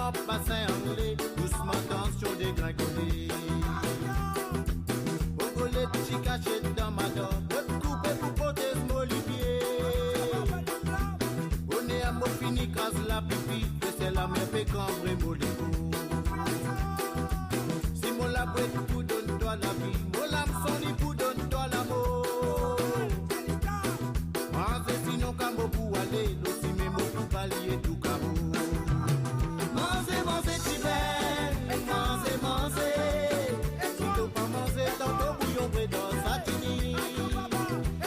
en bassin anglais, doucement tension dégringolée. Bogolé, t'y caché dans ma dent, de couper pour porter ce molivier. On est à mon fini, casse la pipi, que c'est la mer pécambre molivo. Si mon la boîte pour donne-toi la vie, mon lame son lit pour donne-toi l'amour. Moi, c'est sinon qu'à mon pour aller, l'ossi mes mots pour pallier tout cabo. Manger, tibet, manger. Si t'as pas mangé, tantôt bouillon près dans sa tini.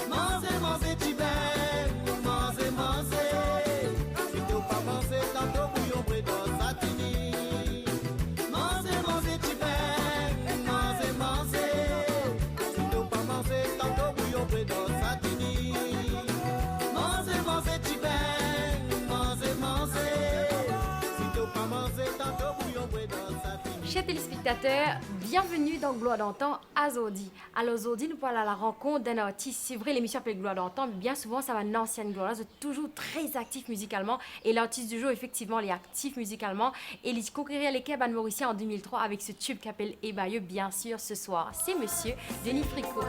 Manger, tibet, manger. Si t'as pas mangé, tantôt bouillon près dans sa tini. Manger, tibet, manger. Si t'as pas mangé, tantôt bouillon près dans sa tini. Manger, tibet, manger. Chers téléspectateurs, bienvenue dans Gloire d'antan à Zodi. Alors aujourd'hui, nous parlons à la rencontre d'un artiste. C'est vrai, l'émission s'appelle Gloire d'antan, mais bien souvent, ça va une ancienne gloire. Vous êtes toujours très actif musicalement. Et l'artiste du jour, effectivement, il est actif musicalement. Et il conquérit l'équipe Anne Mauricien en 2003 avec ce tube qu'appelle Ebayeux, bien sûr, ce soir. C'est monsieur Denis Fricot.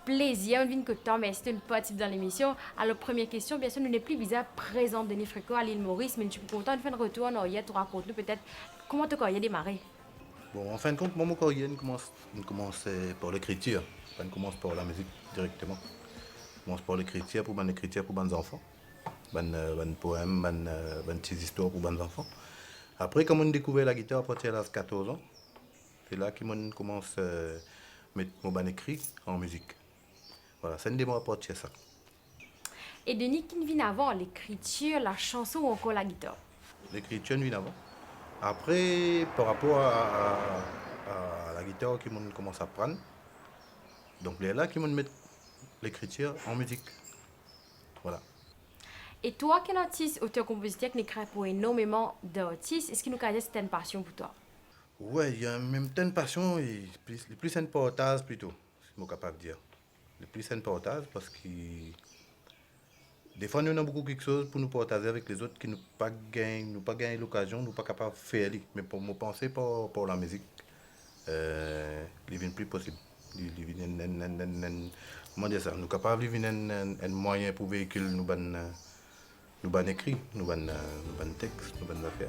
Plaisir, on vient que temps, mais c'est une partie dans l'émission. Alors, première question, bien sûr, nous n'est plus bizarre présent Denis Fricot à l'île Maurice, mais je suis content de faire un retour en arrière, tu racontes-nous peut-être comment tu as démarré. Bon, en fin de compte, mon carrière commence par l'écriture. On commence par la musique directement. On commence par l'écriture pour les enfants. Des poèmes, des petites histoires pour les enfants. Après, quand on a découvert la guitare à partir de l'âge de 14 ans, c'est là qu'on commence à mettre mon écrit en musique. Voilà, c'est une démarche à partir de ça. Et Denis, qui vient avant l'écriture, la chanson ou encore la guitare? L'écriture vient avant. Après, par rapport à la guitare qui commence à prendre, donc c'est là qui mettre l'écriture en musique. Voilà. Et toi, quel artiste, auteur-compositeur qui écrit pour énormément d'artistes, est-ce qu'il nous a certaines passions pour toi? Oui, il y a même une passion, et les plus importantes plutôt, c'est capable de dire. Les plus importantes parce que des fois nous avons beaucoup quelque chose pour nous partager avec les autres qui n'ont pas gagné l'occasion, nous pas capable de faire. Mais pour me penser pour la musique, il devient plus possible. Comment dire ça? Nous sommes capables de devenir un moyen pour véhiculer nous écrits, nous textes, nous affaires.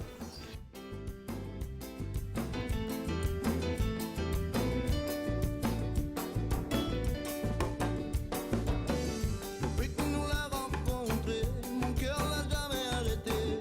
Depuis que nous l'a rencontré, mon cœur n'a jamais arrêté.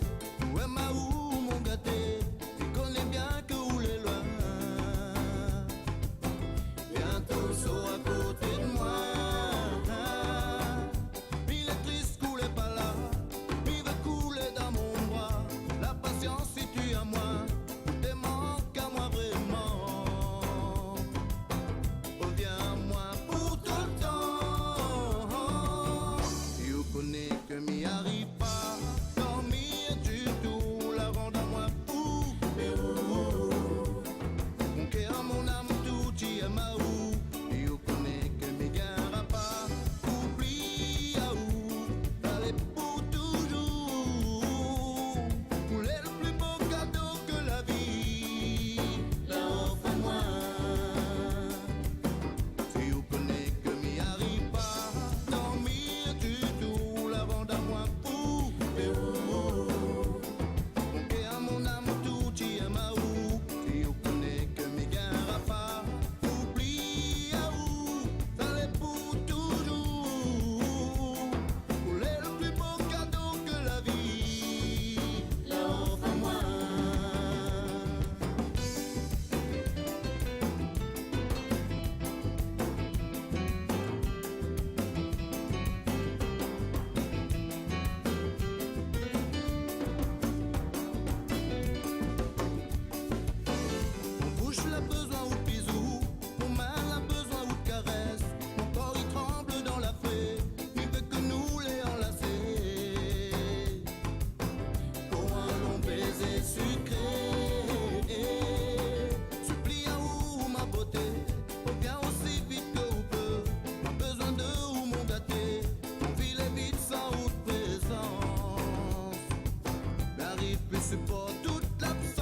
supporte toute l'absence.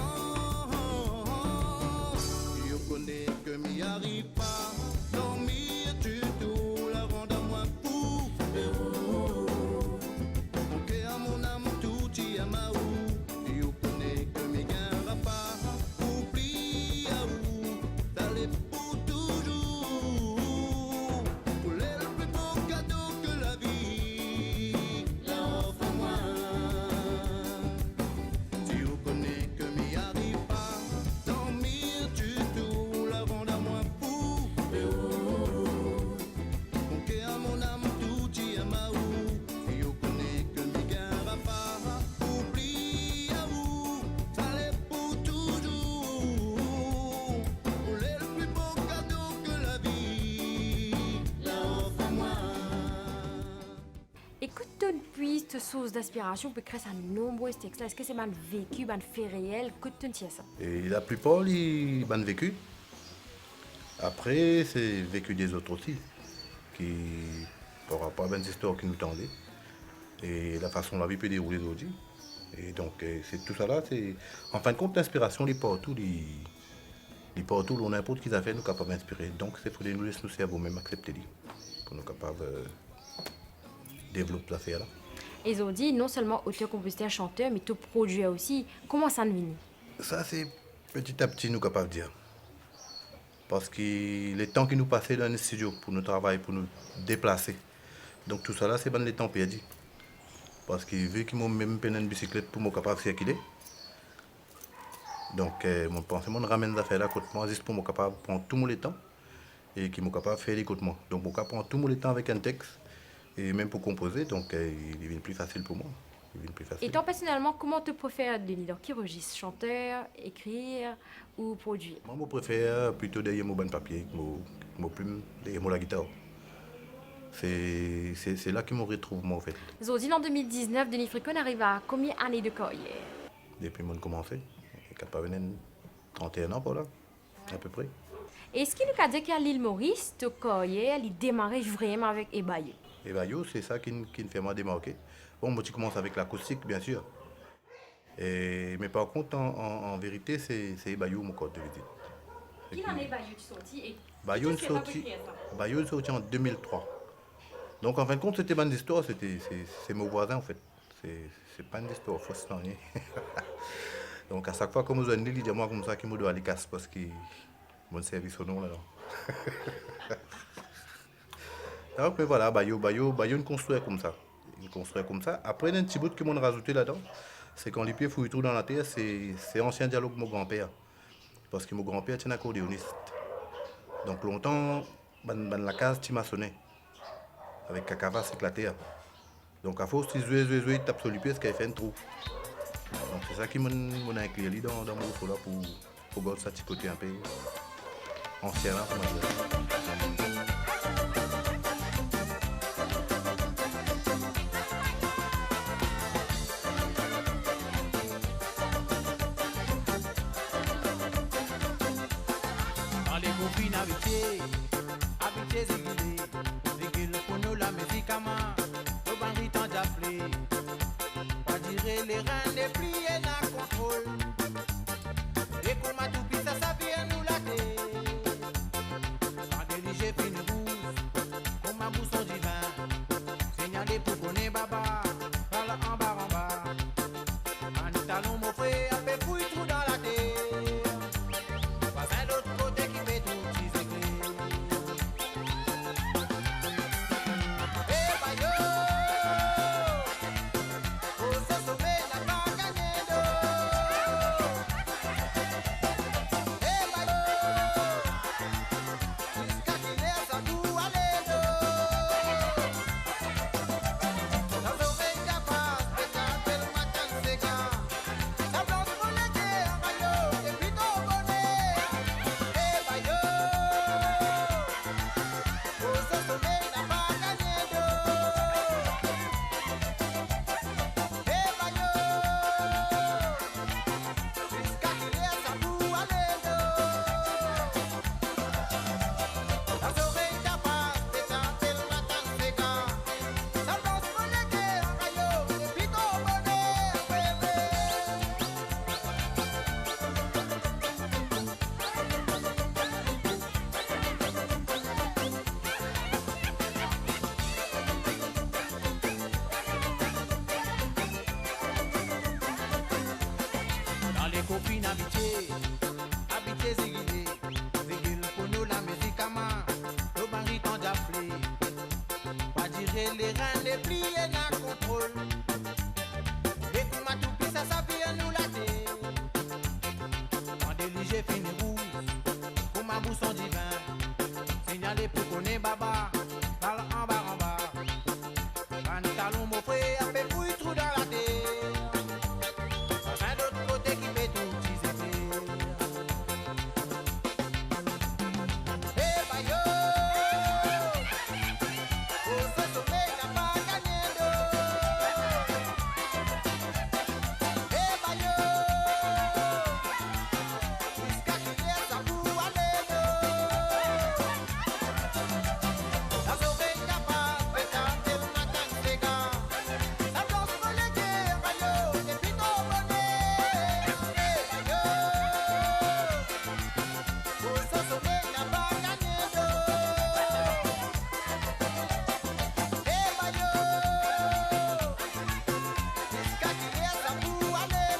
Je connais que m'y arrive pas, dormir du tout, la rendre à moi fou. Mon cœur, mon âme, tout y a ma ou. Je connais que m'y gagnera pas, oublie à où, d'aller pour toujours. Pour le plus beau cadeau que la vie leur offre à moi. Tu reconnais que m'y arrive pas, dormir du tout, la rendre à moi fou. Mon cœur, mon âme, tout y a ma ou. Tu reconnais que m'y gagnera pas, oublie à où, d'aller pour toujours. Pour le plus beau cadeau que la vie leur offre à moi. Écoute, une puiste source d'inspiration peut créer un nombreux textes. Est-ce que c'est man vécu, man fait réel? Que tu tiens ça? Et la plupart, ils ont vécu. Après, c'est vécu des autres aussi, qui par rapport à des histoires qui nous tendaient. Et la façon dont la vie peut dérouler aujourd'hui. Et donc, c'est tout ça là, c'est. En fin de compte, l'inspiration, les partout, n'importe qui a fait, nous capables d'inspirer. Donc, c'est pour nous laisser nous cerveau même accepter pour nous capables développer l'affaire là. Et ils ont dit non seulement auteur, compositeur, chanteur, mais tout produit aussi. Comment ça nous vient? Ça, c'est petit à petit nous capables de dire. Parce que les temps qui nous passaient dans les studios pour nous travailler, pour nous déplacer. Donc tout ça là, c'est pas les temps perdus. Parce que vu qu'ils m'ont même peine une bicyclette pour me capable de circuler. Donc mon pensement ramène les affaires là côté moi juste pour me capable de prendre tout mon temps et qui me capable de faire les côté moi. Donc je capable prendre tout mon temps avec un texte et même pour composer, donc il devient plus facile pour moi. Il devient plus facile. Et toi, personnellement, comment tu préfères Denis? Dans quel registre? Chanteur, écrire ou produire? Moi, je préfère plutôt derrière mon bon papier, mon plume, derrière mon la guitare. C'est là que je me retrouve, moi, en fait. Ils ont dit en 2019, Denis Fricon arrive à combien d'années de carrière? Depuis que j'ai commencé, j'ai capable de 31 ans, par là, à peu près. Est-ce qu'il nous a dit qu'à l'île Maurice, ta carrière, il démarrait vraiment avec Ebayo? Et bah, c'est ça qui me fait moi démarquer. Bon, moi, tu commences avec l'acoustique, bien sûr. Mais par contre, en vérité, c'est Bayou, mon code de visite. Quelle année Bayou tu sorti et Bayou qu'est-ce que tu as pu écrire ça? est sorti en 2003. Donc en fin de compte, c'était pas une histoire, c'est mon voisin en fait. C'est pas une histoire fausse, non. Donc à chaque fois que je dis, il dit moi comme ça qu'il me doit aller casse parce que mon service au nom là. Donc mais voilà, Bayou il construit comme ça. Il construit comme ça. Après, il y a un petit bout que m'ont rajouté là-dedans. C'est quand les pieds fouillent tout dans la terre, c'est ancien dialogue de mon grand-père. Parce que mon grand-père était un accordéoniste. Donc longtemps, la case tu m'as sonné. Avec Kakavas éclaté. Donc à force, il tape sur les pieds, ce qu'il fait un trou. Donc c'est ça qui m'a inclus dans mon groupe là pour garder ça petit côté un peu ancien là. Pour Dans les copines habituées, ziguilé, ziguilé pour nous la musique à main, le bandit tant d'appeler, pas dire les reins des pliés n'a contrôle, et comme à tout pis ça vient nous la terre, sans diriger fini rouge, comme un bousson divin, signalé pour connaître baba, par là en bas, en talon mon frère, a fait fouille tout dans la terre. rien n'est plié, n'a contrôle. Et pour ma tout ça, ça vient nous la terre. En déligé fini rouge, pour ma bousson divin. Signalé pour qu'on ait baba, balle en bas en bas. Pantalon mon frère, a fait fouille trou dans la terre. Pas un d'autre côté qui fait tout utiliser. Eh bah yo, oh ce sommeil n'a pas gagné d'eau. Eh bah yo, jusqu'à qu'il y ait sa boue à l'eau. Las oreilles capables, pétantes, le matin, c'est gars. Ça danse pour les guerres, aïe, des pitons bonnets. Eh bah yo, oh ce sommeil n'a pas gagné d'eau. Eh bah yo, jusqu'à qu'il y ait sa boue à l'eau.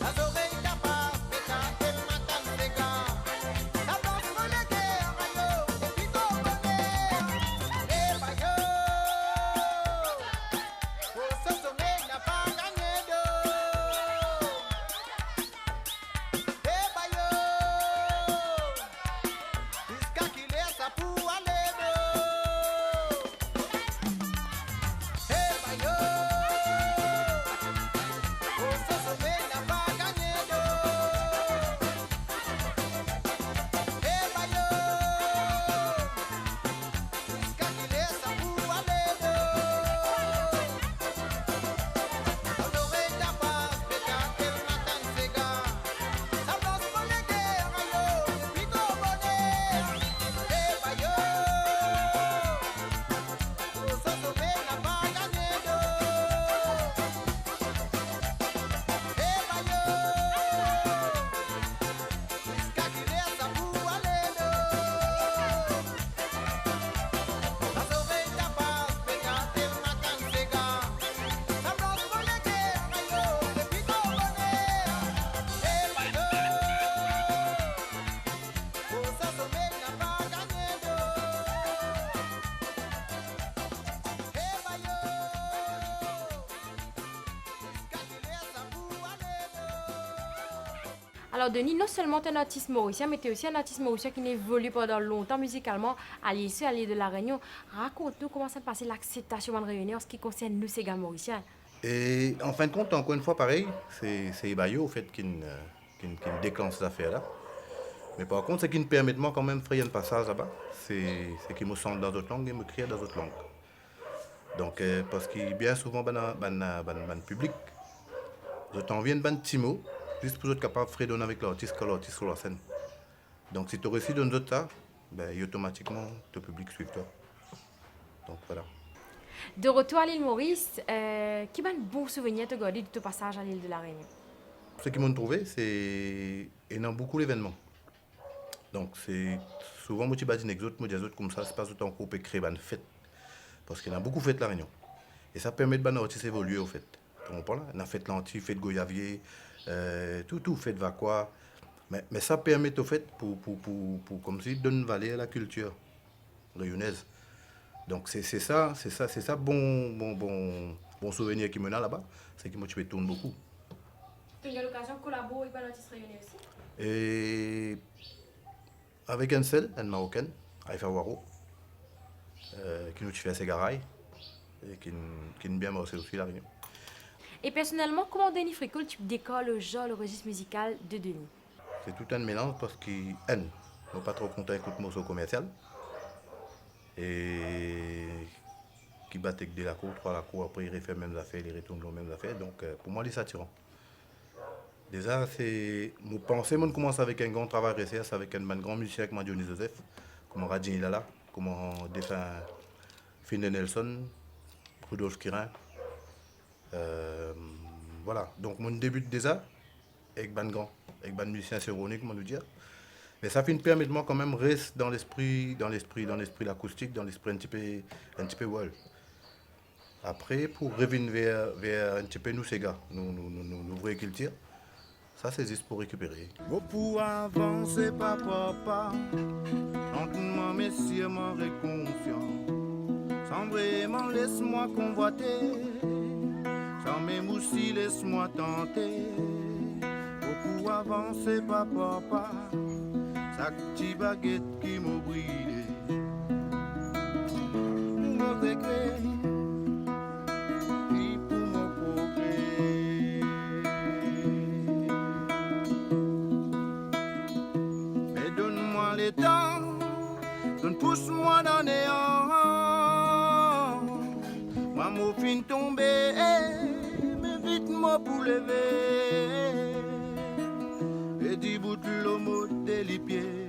Las oreilles capables, pétantes, le matin, c'est gars. Ça danse pour les guerres, aïe, des pitons bonnets. Eh bah yo, oh ce sommeil n'a pas gagné d'eau. Eh bah yo, jusqu'à qu'il ait sa boue à l'eau. Eh bah yo, oh ce sommeil n'a pas gagné d'eau. Eh bah yo, jusqu'à qu'il ait sa boue à l'eau. Dans l'oreille d'Abbas, pétanque, le matin, c'est gars. Ça danse pour les guerres, aïe, des pitons bonnets. Eh bah yo, oh ce sommeil n'a pas gagné d'eau. Eh bah yo, jusqu'à qu'il ait sa boue à l'eau. Las oreilles d'Abbas, pétanque, le matin, c'est gars. Ça danse pour les guerres, aïe, des pitons bonnets. Eh bah yo, oh ce sommeil n'a pas gagné d'eau. Eh bah yo, jusqu'à qu'il ait sa boue à l'eau. Alors Denis, non seulement tu es un artiste mauricien, mais tu es aussi un artiste mauricien qui évolue pendant longtemps musicalement à l'île Sud, à l'île de la Réunion. Raconte-nous comment ça passe l'acceptation de la Réunion en ce qui concerne nous, ces gars mauriciens. Et en fin de compte, encore une fois, pareil, c'est Ibayo au fait qui déclenche cette affaire-là. Mais par contre, ce qui me permet de moi quand même de faire un passage là-bas, c'est qu'il me sente dans d'autres langues et me crée dans d'autres langues. Donc, parce que bien souvent, le public, je t'en viens de petits mots, juste pour être capable de fredonner avec l'artiste quand l'artiste sur la scène. Donc, si tu réussis de nous ça, ben, automatiquement, ton public suit toi. Donc, voilà. De retour à l'île Maurice, qui m'a un bon souvenir de garder de ton passage à l'île de la Réunion? Ce qu'ils m'ont trouvé, c'est énorme beaucoup l'événement. Donc, c'est souvent, moi, je dis des autres comme ça, c'est pas autant qu'on peut créer une fête. Parce qu'il y a beaucoup de fêtes la Réunion. Et ça permet de l'artiste évoluer, au fait. Tu comprends là? On a fait l'anti, fait Goyavier, tout, fait Vacois. Mais ça permet, au fait, pour comme si, donner valeur à la culture réunionnaise. Donc, c'est ça, bon souvenir qui me a là-bas. C'est que moi, tu tourner beaucoup. Tu as eu l'occasion de collaborer avec l'artiste réunionnais aussi? Et avec un seul, une marocaine, Aïfa Waro, qui nous fait ses garailles et qui nous bien marché aussi la Réunion. Et personnellement, comment Denis Fricoul, tu décolles le genre, le registre musical de Denis? C'est tout un mélange parce qu'il n'est pas trop content avec le morceau commercial. Et qui bat avec de la cour, trois la cour, après il refait les mêmes affaires, il retourne les mêmes affaires. Donc pour moi, il est attirant. Déjà, c'est. Mon pensée, moi, commence avec un grand travail récent, avec un grand musicien comme Dionys Joseph, comme Radjin Ilala, comme défunt Finn Nelson, Rudolf Kirin. Voilà. Donc, mon début déjà avec ban grand, avec ban musicien séronique, comment nous dire. Mais ça fait permet de moi quand même rester dans l'esprit l'acoustique, dans l'esprit un petit peu world. Après, pour revenir vers un petit peu nous ces gars, nous vraies cultures, ça c'est juste pour récupérer. Pour avancer pas, lentement messieurs m'en réconscient, sans vraiment laisse-moi convoiter, sans même aussi laisse-moi tenter, beaucoup avancer pas par pas, sa petite baguette qui m'a brûlé, mon regret, puis pour mon progrès. Mais donne-moi les temps, pousse-moi dans les néant. Moi, mon fin tombé, mais vite moi pour lever. Et dis bout de l'homme de les pieds,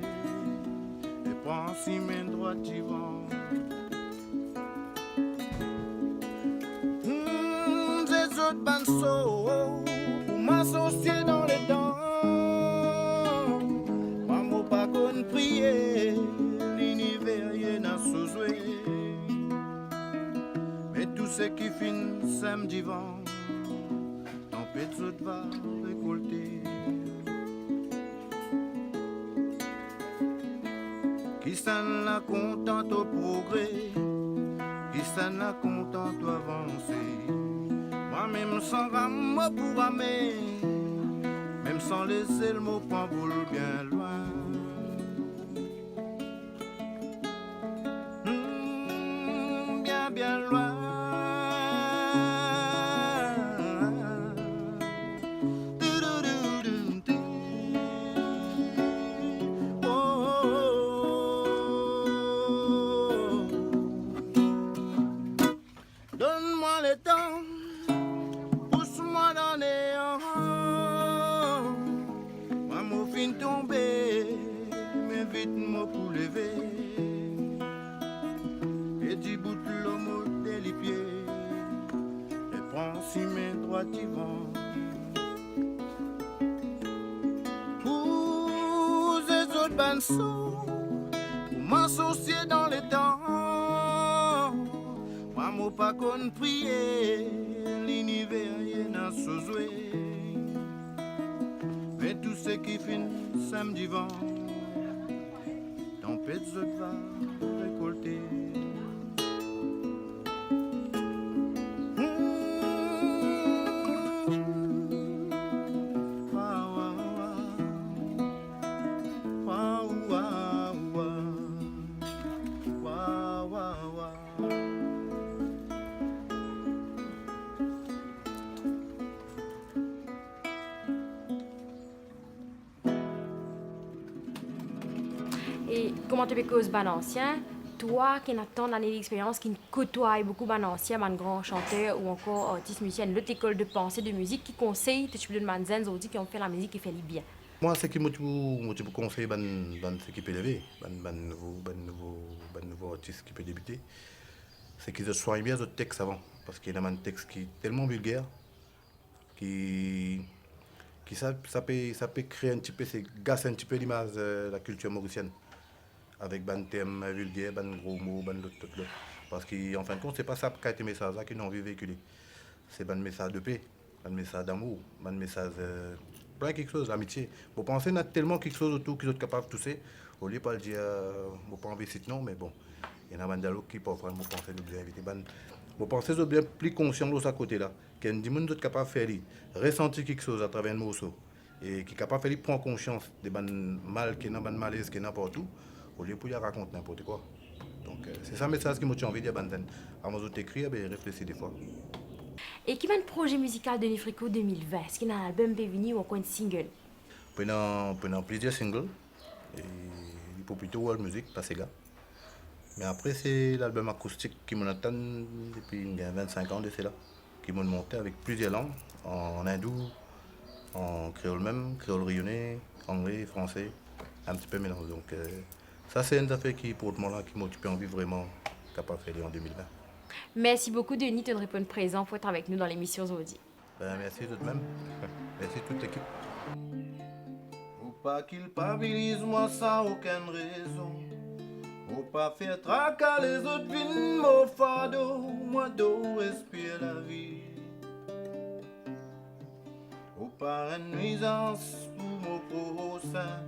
et prends si main droite y vent. Ces autres banceaux, pour m'associer dans les dents. Moi, mon pas qu'on prier. Mais tout ce qui finit samedi vent, tempête zot va récolter. Qui s'en la contente au progrès, qui s'en la contente au avancer. Moi-même sans rame pour ramer, même sans laisser le mot prend boule bien loin. Bien loin. Oh, oh, oh. Donne-moi le temps, pousse-moi dans les néant. Moi, mon fin tombé, mais vite moi pour lever. Et du bout de l'homme des pieds, et prends si main droite y vent. Pour ces autres banceaux, pour m'associer dans les temps. Moi, mon pas qu'on prier, l'univers y n'a se jouer. Mais tout ce qui finit samedi vent, tempête zot va récolter. Et comment tu peux cause ban ancien, toi qui as tant d'années d'expérience, qui côtoie beaucoup ban ancien, ban grand chanteur ou encore artiste musicien de l'autre école de pensée de musique, qui conseille tu peux de manzen qui ont fait la musique et fait les bien. Moi, ce qui me conseille, ce qui peut lever, nouveau artiste qui peut débuter, c'est qu'ils soignent bien leur texte avant, parce qu'il y a un texte qui est tellement vulgaire, qui ça peut créer un petit peu, c'est gasser un petit peu l'image de la culture mauricienne, avec ban thème vulgaire, ban gros mots, ban l'autre. Parce qu'en fin de compte, c'est pas ça qui a été message là qu'ils ont envie de véhiculer. C'est ban message de paix, ban message d'amour, ban message plein quelque chose, l'amitié. Vous pensez qu'il y a tellement quelque chose autour qu'ils sont capables de tousser, au lieu de pas le dire, vous pas envie de non, mais bon, il y en a des qui peuvent prendre, vous pensez de bien éviter. Vous pensez que bien plus conscient de ce côté-là, qu'il y a des gens qui sont capables de faire ressentir quelque chose à travers un morceau, et qui sont capables de faire prendre conscience des mal, qui est dans le malaise, qui est n'importe où, au lieu de raconter n'importe quoi. Donc c'est ça le message qui m'a envie de dire, avant de t'écrire, réfléchis des fois. Et qui va le projet musical de Nifrico 2020? Est-ce qu'il y a un album venu ou encore un single? Pendant plusieurs singles, et il faut plutôt world music, pas Sega. Mais après, c'est l'album acoustique qui m'en attend depuis 25 ans de cela, qui m'ont monté avec plusieurs langues, en hindou, en créole même, créole rayonnais, anglais, français, un petit peu mélangé. Donc ça, c'est une affaire qui, pour le moment, qui m'occupe envie vraiment capable de faire en 2020. Merci beaucoup, Denis, de répondre présent pour être avec nous dans l'émission Zodi. Merci tout de même. Merci toute l'équipe. Faut pas culpabilise moi sans aucune raison. Faut pas faire tracas les autres vignes, mon fardeau. Moi d'eau respire la vie. Faut pas une nuisance pour mon prochain.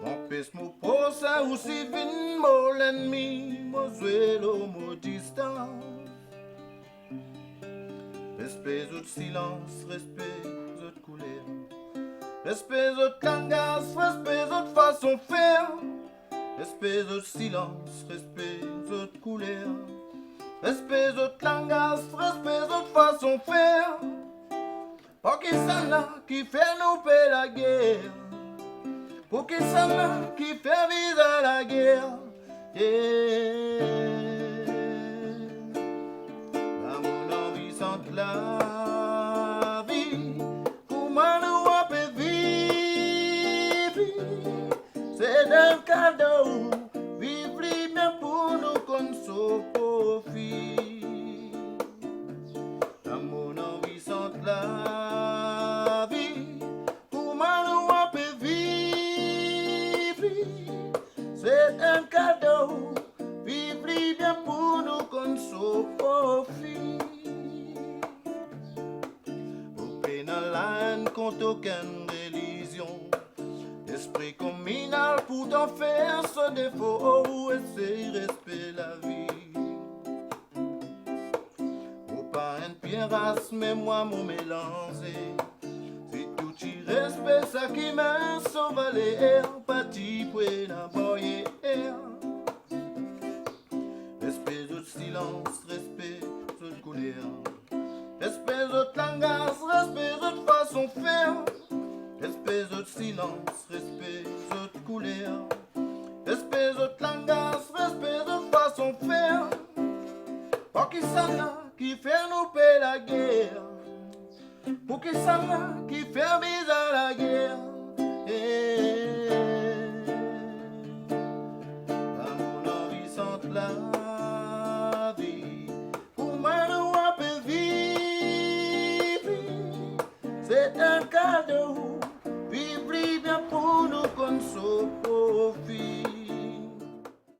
Mon pes mo posa ou si vin mo l'ennemi, mo zuelo mo distance. Respect de silence, respect de couleur. Respect de langage, respect de façon de faire. Respect de silence, respect de couleur. Respect de langage, respect de façon de faire. Pour qui ça là qui fait nous payer la guerre. Pour qui ça là qui fait vivre la guerre. Yeah. Dans mon envie sans la vie, comment nous on peut vivre. C'est un cadeau, vivre bien pour nous qu'on se profite. Dans mon envie sans la vie, comment nous on peut vivre. C'est un cadeau, vivre bien pour nous qu'on se profite. Au pénal, contre aucune religion. Esprit communal pour t'en faire ce défaut, essayer respect la vie. Ou pas une pierrasse, mais moi mon mélangé. Si tout y respect, ça qui m'a sauvé l'air, parti pour la boyer. Respect de silence, respect de couleur. Respect de langage, respect de façon de faire. Respect de silence, respect de couleur. Respect de langage, respect de façon de faire. Pour qui ça là qui fait nous payer la guerre. Pour qui ça là qui fait bizarre la guerre. À mon envie sans la vie, pour moi nous on peut vivre. C'est un cadeau. Vivre bien pour nous